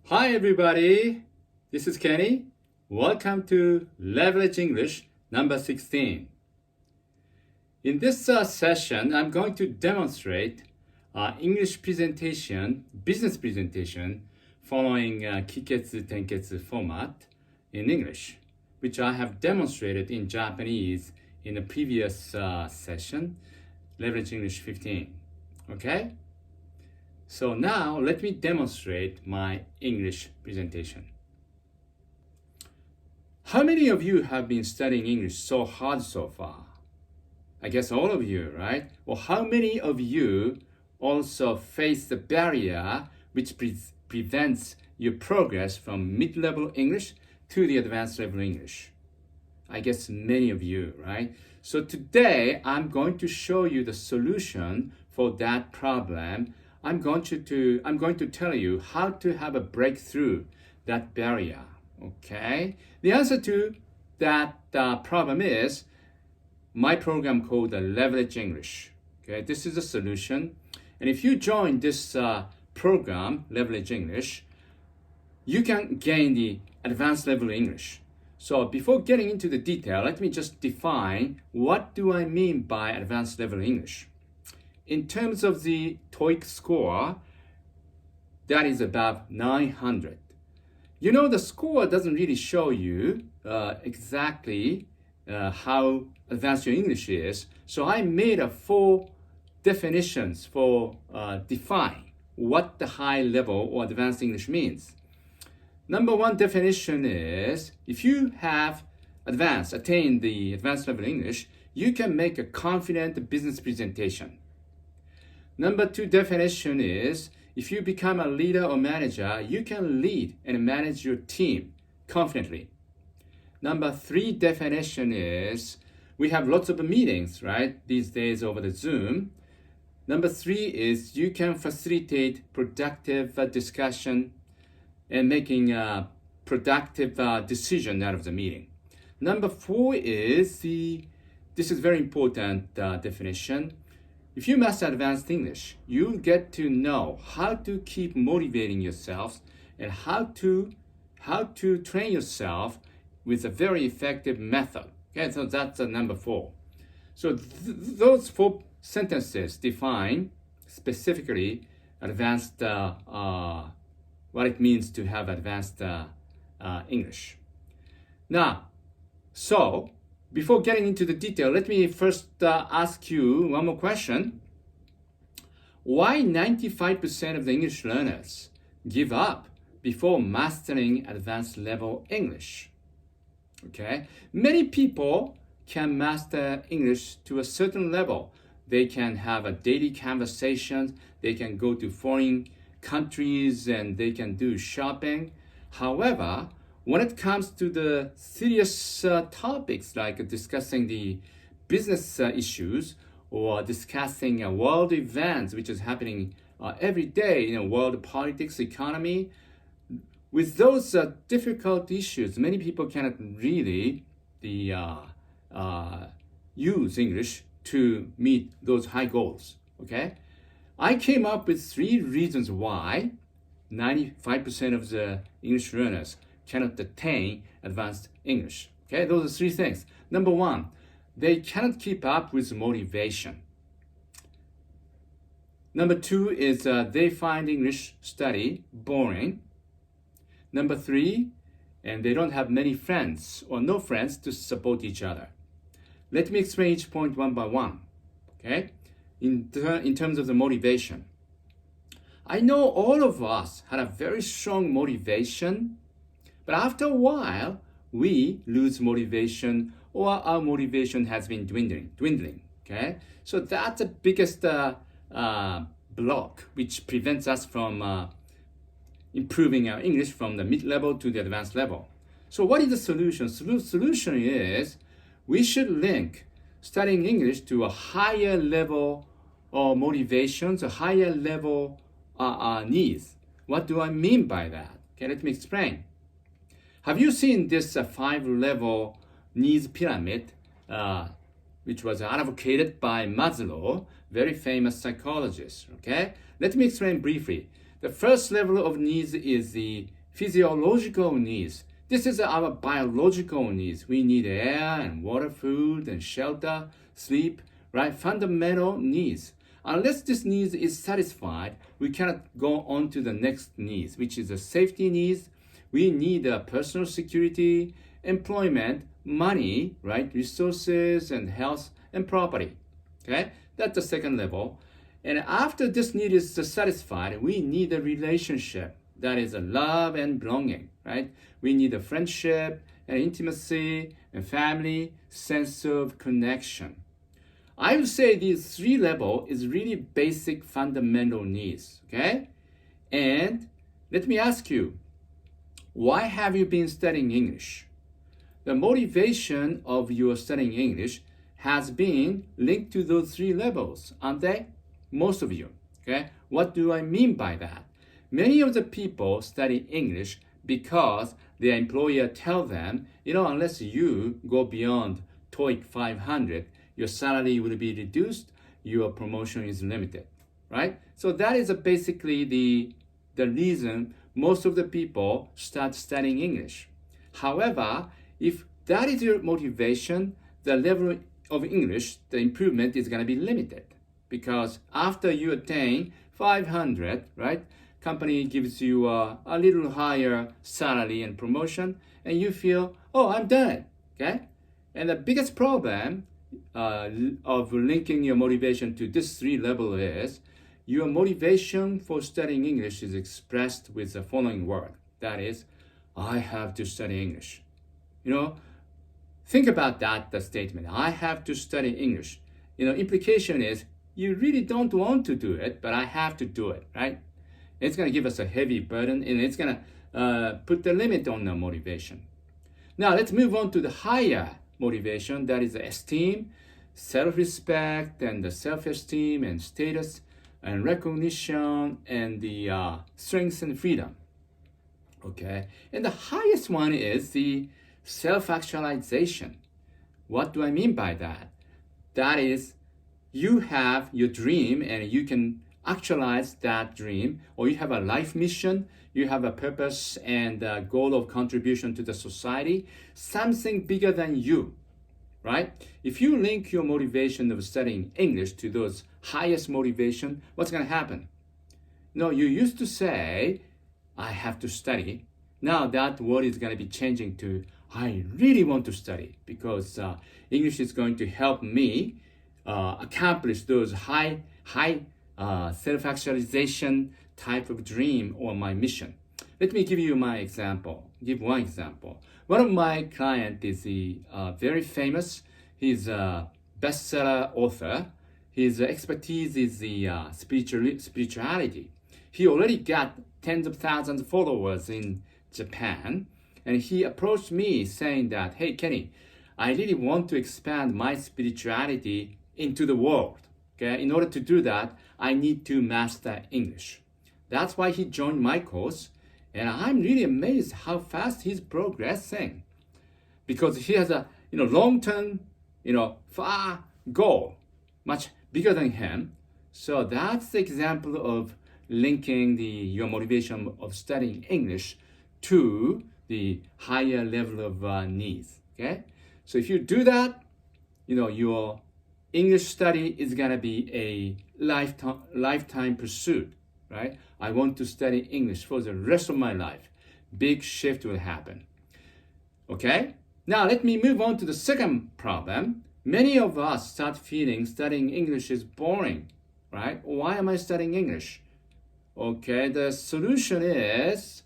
Hi everybody, this is Kenny. Welcome to Leverage English number 16. In this session, I'm going to demonstrate English presentation, business presentation, following Kiketsu Tenketsu format in English, which I have demonstrated in Japanese in the previous session, Leverage English 15. Okay? So now let me demonstrate my English presentation. How many of you have been studying English so hard so far? I guess all of you, right? Well, how many of you also face the barrier which prevents your progress from mid-level English to the advanced level English? I guess many of you, right? So today I'm going to show you the solution for that problem. I'm going to tell you how to have a breakthrough that barrier. Okay? The answer to that problem is my program called Leverage English. Okay, this is a solution. And if you join this program, Leverage English, you can gain the advanced level English. So before getting into the detail, let me just define what do I mean by advanced level English. In terms of the TOEIC score, that is above 900. You know, the score doesn't really show you exactly how advanced your English is. So I made 4 definitions for define what the high level or advanced English means. Number 1 definition is if you have attained the advanced level English, you can make a confident business presentation. Number 2 definition is if you become a leader or manager, you can lead and manage your team confidently. Number 3 definition is we have lots of meetings, right, these days over the Zoom. Number 3 is you can facilitate productive discussion and making a productive decision out of the meeting. Number 4 is this is very important definition. If you master advanced English, you'll get to know how to keep motivating yourself and how to train yourself with a very effective method. Okay, so that's number 4. So those 4 sentences define specifically advanced, what it means to have advanced English. Now, so before getting into the detail, let me first ask you one more question. Why 95% of the English learners give up before mastering advanced level English? Okay, many people can master English to a certain level. They can have a daily conversation, they can go to foreign countries, and they can do shopping. However, when it comes to the serious topics like discussing the business issues or discussing world events which is happening every day in world politics, economy, with those difficult issues, many people cannot really use English to meet those high goals. Okay, I came up with 3 reasons why 95% of the English learners cannot attain advanced English. Okay, those are 3 things. Number 1, they cannot keep up with motivation. Number 2 is they find English study boring. Number 3, and they don't have many friends or no friends to support each other. Let me explain each point one by one. Okay, in terms of the motivation. I know all of us had a very strong motivation, but after a while, we lose motivation or our motivation has been dwindling. Okay, so that's the biggest block which prevents us from improving our English from the mid-level to the advanced level. So what is the solution? Solution is we should link studying English to a higher level of motivations, a higher level needs. What do I mean by that? Okay, let me explain. Have you seen this 5-level needs pyramid, which was advocated by Maslow, very famous psychologist? Okay, let me explain briefly. The first level of needs is the physiological needs. This is our biological needs. We need air and water, food and shelter, sleep, right? Fundamental needs. Unless this need is satisfied, we cannot go on to the next needs, which is the safety needs. We need personal security, employment, money, right? Resources and health and property. Okay, that's the second level. And after this need is satisfied, we need a relationship that is a love and belonging, right? We need a friendship and intimacy and family, sense of connection. I would say these three levels is really basic fundamental needs, okay? And let me ask you, why have you been studying English? The motivation of your studying English has been linked to those three levels, aren't they? Most of you, okay? What do I mean by that? Many of the people study English because their employer tell them, unless you go beyond TOEIC 500, your salary will be reduced, your promotion is limited, right? So that is basically the reason most of the people start studying English. However, if that is your motivation, the level of English, the improvement is going to be limited, because after you attain 500, right, company gives you a little higher salary and promotion, and you feel, oh, I'm done, okay? And the biggest problem of linking your motivation to this three level is your motivation for studying English is expressed with the following word. That is, I have to study English. Think about that, the statement. I have to study English. Implication is you really don't want to do it, but I have to do it, right? It's going to give us a heavy burden, and it's going to put the limit on the motivation. Now, let's move on to the higher motivation. That is the esteem, self-respect, and the self-esteem and status and recognition and the strength and freedom. Okay, and the highest one is the self-actualization. What do I mean by that? That is, you have your dream and you can actualize that dream, or you have a life mission, you have a purpose and a goal of contribution to the society, something bigger than you, right? If you link your motivation of studying English to those highest motivation, what's going to happen? You used to say, I have to study. Now that word is going to be changing to, I really want to study, because English is going to help me accomplish those high self-actualization type of dream or my mission. Let me give you my example. Give one example. One of my clients is very famous. He's a bestseller author. His expertise is the spirituality. He already got tens of thousands of followers in Japan, and he approached me saying that, hey, Kenny, I really want to expand my spirituality into the world. Okay, in order to do that, I need to master English. That's why he joined my course, and I'm really amazed how fast he's progressing, because he has a long-term, far goal, much bigger than him. So that's the example of linking your motivation of studying English to the higher level of needs. Okay, so if you do that, your English study is going to be a lifetime pursuit, right? I want to study English for the rest of my life. Big shift will happen. Okay? Now let me move on to the second problem. Many of us start feeling studying English is boring, right? Why am I studying English? Okay, the solution is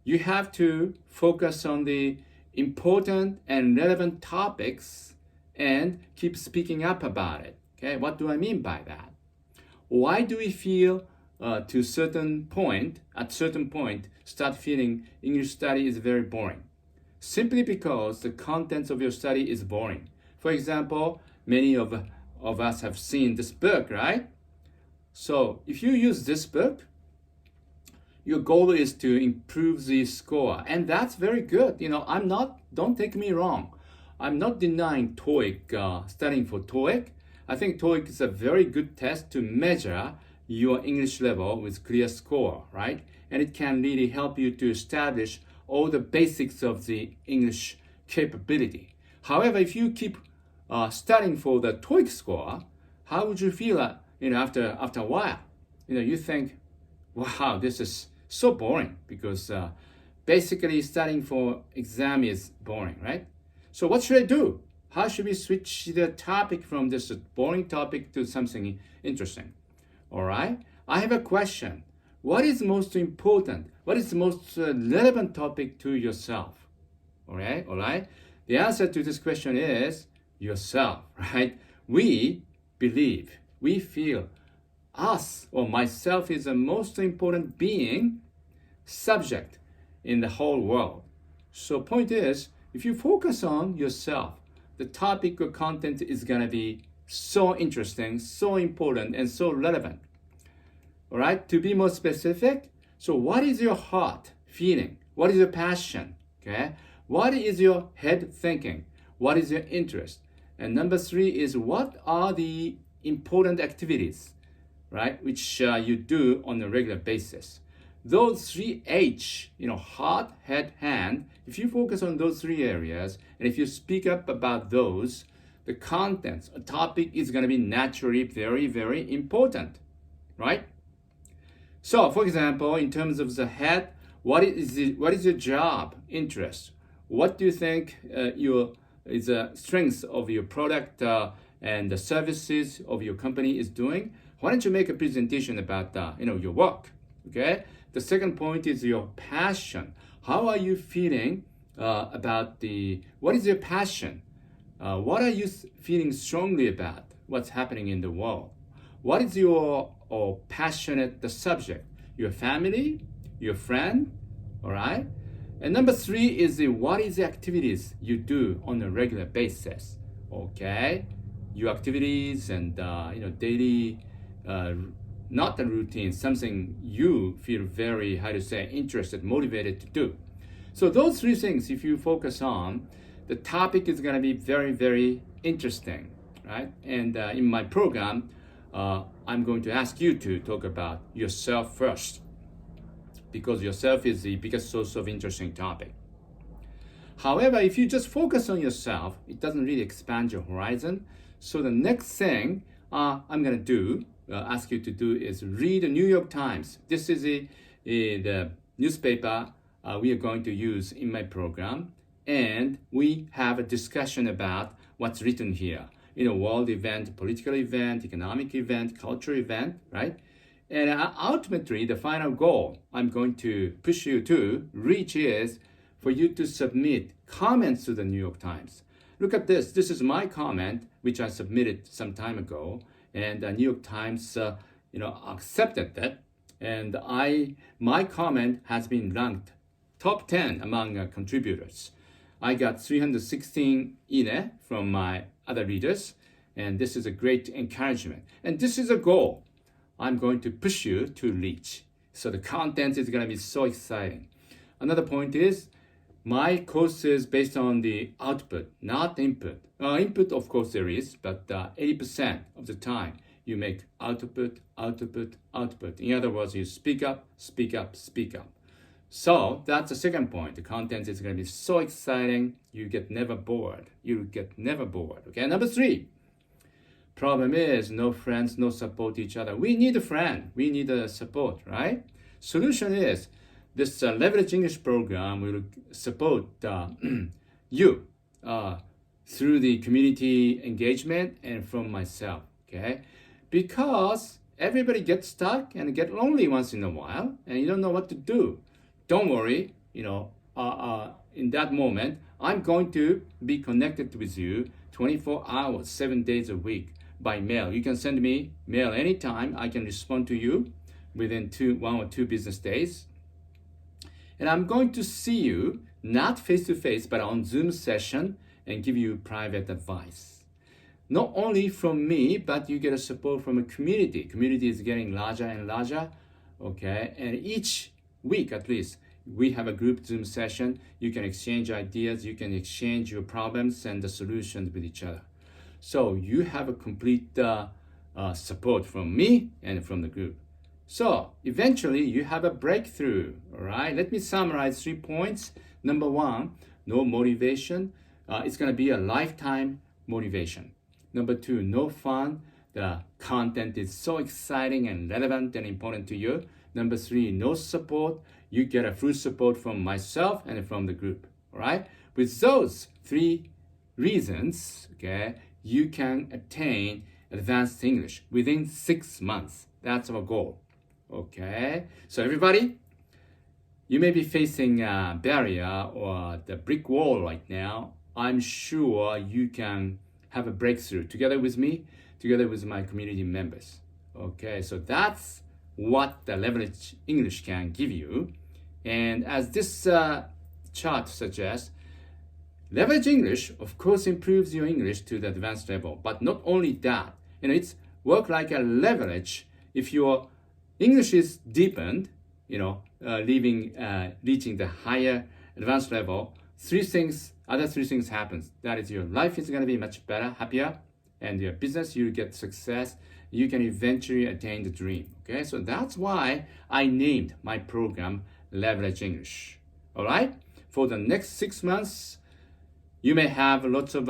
you have to focus on the important and relevant topics and keep speaking up about it. Okay, what do I mean by that? Why do we feel at certain point, start feeling English study is very boring? Simply because the contents of your study is boring. For example, many of us have seen this book, right? So if you use this book, your goal is to improve the score, and that's very good. Don't take me wrong. I'm not denying TOEIC, studying for TOEIC. I think TOEIC is a very good test to measure your English level with clear score, right? and it can really help you to establish all the basics of the English capability. However, if you keep studying for the TOEIC score, how would you feel after a while? You think, wow, this is so boring, because basically studying for exam is boring, right? So what should I do? How should we switch the topic from this boring topic to something interesting? All right, I have a question. What is most important? What is the most relevant topic to yourself? All right. The answer to this question is yourself, right? We believe, we feel us or myself is the most important being, subject in the whole world. So point is, if you focus on yourself, the topic or content is going to be so interesting, so important, and so relevant. All right, to be more specific, so what is your heart feeling? What is your passion? Okay, what is your head thinking? What is your interest? And number 3 is, what are the important activities, right, which you do on a regular basis? Those 3 H, heart, head, hand, if you focus on those 3 areas, and if you speak up about those, the contents, a topic is going to be naturally very, very important, right? So, for example, in terms of the head, what is your job, interest? What do you think is the strength of your product and the services of your company is doing? Why don't you make a presentation about your work? Okay. The second point is your passion. How are you feeling about what is your passion? What are you feeling strongly about what's happening in the world? What is your passionate subject? Your family, your friend, all right? And number 3 is what is the activities you do on a regular basis, okay? Your activities and daily, not a routine, something you feel very, interested, motivated to do. So those 3 things, if you focus on, the topic is going to be very, very interesting, right? And in my program, I'm going to ask you to talk about yourself first, because yourself is the biggest source of interesting topic. However, if you just focus on yourself, it doesn't really expand your horizon. So the next thing I'm going to ask you to do is read the New York Times. This is the newspaper we are going to use in my program. And we have a discussion about what's written here. World event, political event, economic event, cultural event, right? And ultimately, the final goal I'm going to push you to reach is for you to submit comments to the New York Times. Look at this. This is my comment, which I submitted some time ago, and the New York Times, accepted that. And my comment has been ranked top 10 among contributors. I got 316 ine from my other readers, and this is a great encouragement. And this is a goal I'm going to push you to reach. So the content is going to be so exciting. Another point is, my course is based on the output, not input. Input, of course, there is, but 80% of the time you make output, output, output. In other words, you speak up, speak up, speak up. So that's the second point. The content is going to be so exciting, you get never bored. You get never bored. Okay, number 3. Problem is, no friends, no support each other. We need a friend. We need a support, right? Solution is, this Leverage English program will support you through the community engagement and from myself, okay? Because everybody gets stuck and get lonely once in a while, and you don't know what to do. Don't worry, in that moment, I'm going to be connected with you 24 hours, 7 days a week by mail. You can send me mail anytime. I can respond to you within 1 or 2 business days. And I'm going to see you, not face-to-face, but on Zoom session, and give you private advice. Not only from me, but you get a support from a community. Community is getting larger and larger, okay? And each week, at least, we have a group Zoom session. You can exchange ideas. You can exchange your problems and the solutions with each other. So you have a complete support from me and from the group. So eventually you have a breakthrough. All right, let me summarize 3 points. Number one, no motivation. It's going to be a lifetime motivation. Number two, no fun. The content is so exciting and relevant and important to you. Number three, no support. You get a full support from myself and from the group. All right, with those 3 reasons, okay, you can attain advanced English within 6 months. That's our goal. Okay, so everybody, you may be facing a barrier or the brick wall right now. I'm sure you can have a breakthrough together with me, together with my community members. Okay, so that's what the Leverage English can give you. And as this chart suggests, Leverage English, of course, improves your English to the advanced level. But not only that, it's work like a leverage. If your English is deepened, reaching the higher advanced level, other three things happens. That is, your life is going to be much better, happier, and your business, you get success. You can eventually attain the dream. Okay, so that's why I named my program Leverage English. All right, for the next 6 months, you may have lots of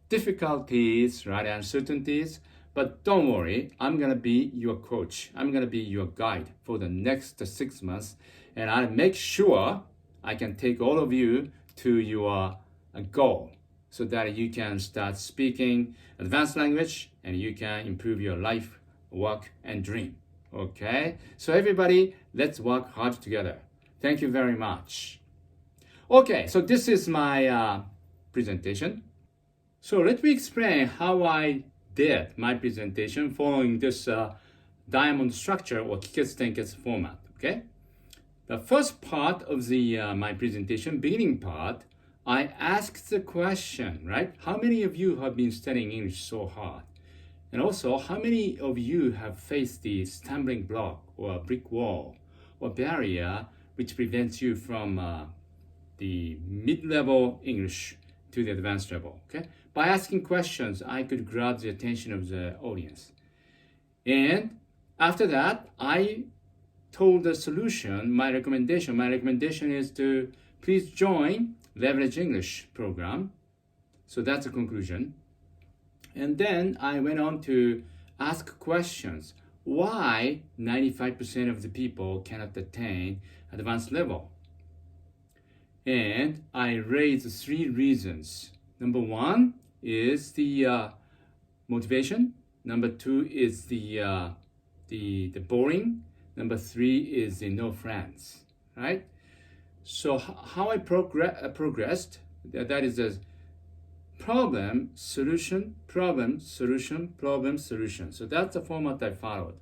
difficulties, right, uncertainties, but don't worry, I'm going to be your coach. I'm going to be your guide for the next 6 months, and I'll make sure I can take all of you to your goal so that you can start speaking advanced language and you can improve your life, work, and dream. Okay? So everybody, let's work hard together. Thank you very much. Okay, so this is my presentation. So let me explain how I did my presentation following this diamond structure or Kiketsu format. Okay, the first part of the my presentation, beginning part, I asked the question, right? How many of you have been studying English so hard? And also, how many of you have faced the stumbling block or brick wall or barrier which prevents you from the mid-level English to the advanced level? Okay, by asking questions, I could grab the attention of the audience. And after that, I told the solution, my recommendation. My recommendation is to please join Leverage English program. So that's the conclusion. And then I went on to ask questions. Why 95% of the people cannot attain advanced level? And I raised 3 reasons. Number 1 is the motivation. Number 2 is the boring. Number 3 is the no friends, right? So how I progressed, that is a problem, solution, problem, solution, problem, solution. So that's the format I followed.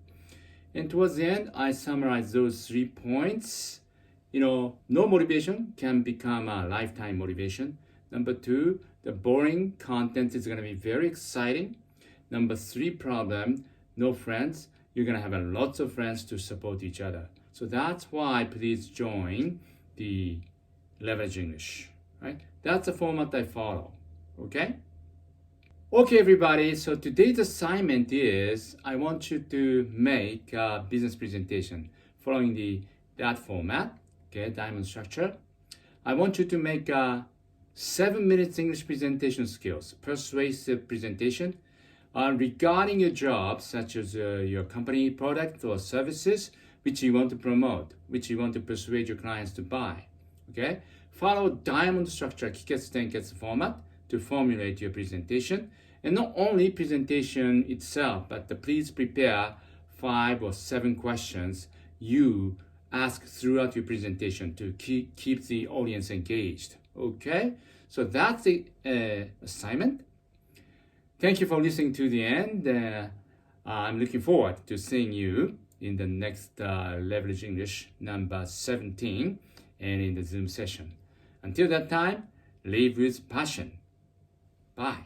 And towards the end, I summarized those 3 points. No motivation can become a lifetime motivation. Number 2, the boring content is going to be very exciting. Number 3 problem, no friends. You're going to have lots of friends to support each other. So that's why please join the Leverage English, right? That's the format I follow, okay? Okay, everybody, so today's assignment is I want you to make a business presentation following that format, okay, diamond structure. I want you to make 7 minutes English presentation skills, persuasive presentation regarding your job, such as your company product or services, which you want to promote, which you want to persuade your clients to buy. Okay? Follow diamond structure, Kiketsu Tenketsu format to formulate your presentation. And not only presentation itself, but please prepare 5 or 7 questions you ask throughout your presentation to keep the audience engaged. Okay? So that's the assignment. Thank you for listening to the end. I'm looking forward to seeing you in the next Leverage English number 17 and in the Zoom session. Until that time, live with passion. Bye.